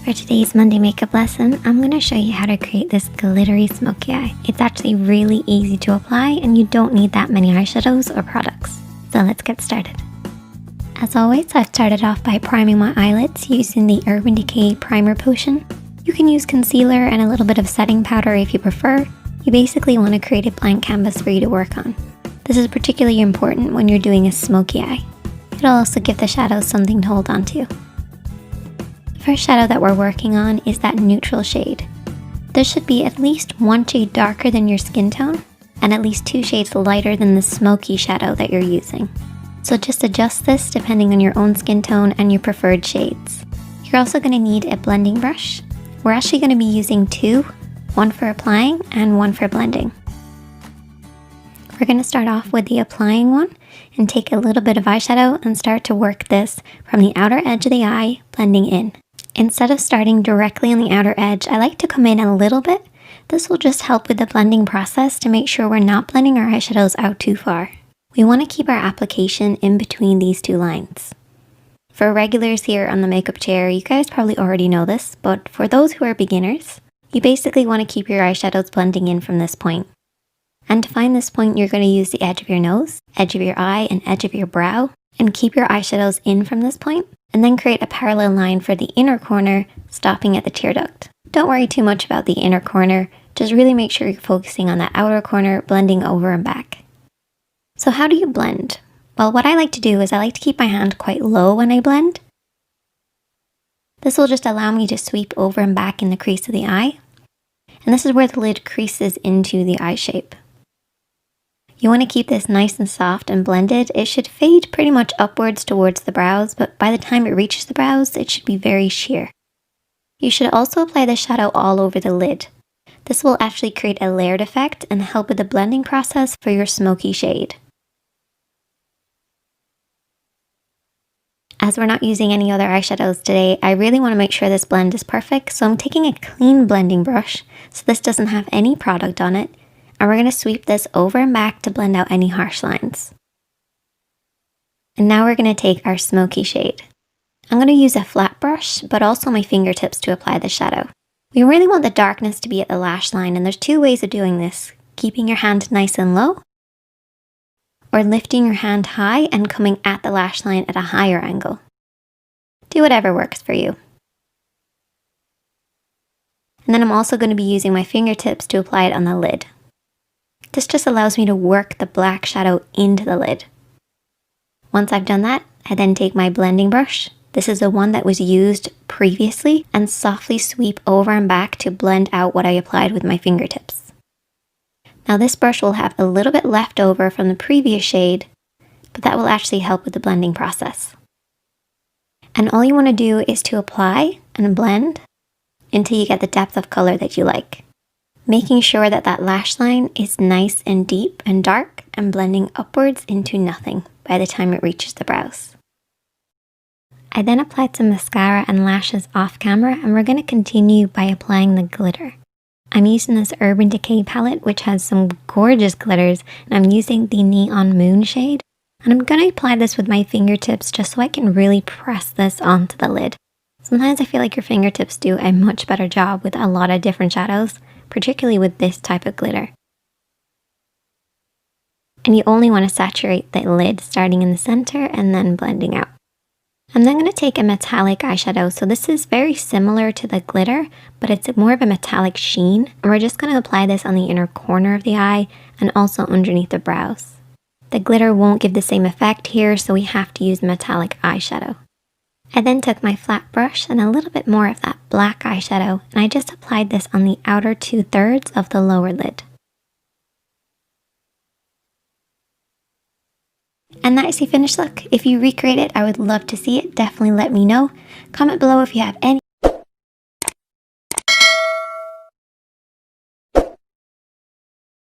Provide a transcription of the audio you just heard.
For today's Monday makeup lesson, I'm going to show you how to create this glittery smoky eye. It's actually really easy to apply and you don't need that many eyeshadows or products. So let's get started. As always, I've started off by priming my eyelids using the Urban Decay Primer Potion. You can use concealer and a little bit of setting powder if you prefer. You basically want to create a blank canvas for you to work on. This is particularly important when you're doing a smoky eye. It'll also give the shadows something to hold on to. The first shadow that we're working on is that neutral shade. This should be at least one shade darker than your skin tone and at least 2 shades lighter than the smoky shadow that you're using. So just adjust this depending on your own skin tone and your preferred shades. You're also going to need a blending brush. We're actually going to be using 2, one for applying and one for blending. We're going to start off with the applying one and take a little bit of eyeshadow and start to work this from the outer edge of the eye, blending in. Instead of starting directly on the outer edge, I like to come in a little bit. This will just help with the blending process to make sure we're not blending our eyeshadows out too far. We want to keep our application in between these 2 lines. For regulars here on the makeup chair, you guys probably already know this, but for those who are beginners, you basically want to keep your eyeshadows blending in from this point. And to find this point, you're going to use the edge of your nose, edge of your eye, and edge of your brow, and keep your eyeshadows in from this point, and then create a parallel line for the inner corner, stopping at the tear duct. Don't worry too much about the inner corner, just really make sure you're focusing on that outer corner, blending over and back. So how do you blend? Well, what I like to do is I like to keep my hand quite low when I blend. This will just allow me to sweep over and back in the crease of the eye, and this is where the lid creases into the eye shape. You want to keep this nice and soft and blended. It should fade pretty much upwards towards the brows, but by the time it reaches the brows, it should be very sheer. You should also apply the shadow all over the lid. This will actually create a layered effect and help with the blending process for your smoky shade. As we're not using any other eyeshadows today, I really want to make sure this blend is perfect, so I'm taking a clean blending brush, so this doesn't have any product on it. And we're going to sweep this over and back to blend out any harsh lines. And now we're going to take our smoky shade. I'm going to use a flat brush, but also my fingertips to apply the shadow. We really want the darkness to be at the lash line, and there's 2 ways of doing this. Keeping your hand nice and low, or lifting your hand high and coming at the lash line at a higher angle. Do whatever works for you. And then I'm also going to be using my fingertips to apply it on the lid. This just allows me to work the black shadow into the lid. Once I've done that, I then take my blending brush. This is the one that was used previously, and softly sweep over and back to blend out what I applied with my fingertips. Now this brush will have a little bit left over from the previous shade, but that will actually help with the blending process. And all you want to do is to apply and blend until you get the depth of color that you like. Making sure that that lash line is nice and deep and dark and blending upwards into nothing by the time it reaches the brows. I then applied some mascara and lashes off camera, and we're going to continue by applying the glitter. I'm using this Urban Decay palette, which has some gorgeous glitters, and I'm using the Neon Moon shade. And I'm going to apply this with my fingertips just so I can really press this onto the lid. Sometimes I feel like your fingertips do a much better job with a lot of different shadows, particularly with this type of glitter. And you only want to saturate the lid starting in the center and then blending out. I'm then going to take a metallic eyeshadow. So this is very similar to the glitter, but it's more of a metallic sheen. And we're just going to apply this on the inner corner of the eye and also underneath the brows. The glitter won't give the same effect here, so we have to use metallic eyeshadow. I then took my flat brush and a little bit more of that black eyeshadow, and I just applied this on the outer 2/3 of the lower lid. And that is the finished look. If you recreate it, I would love to see it. Definitely let me know. Comment below if you have any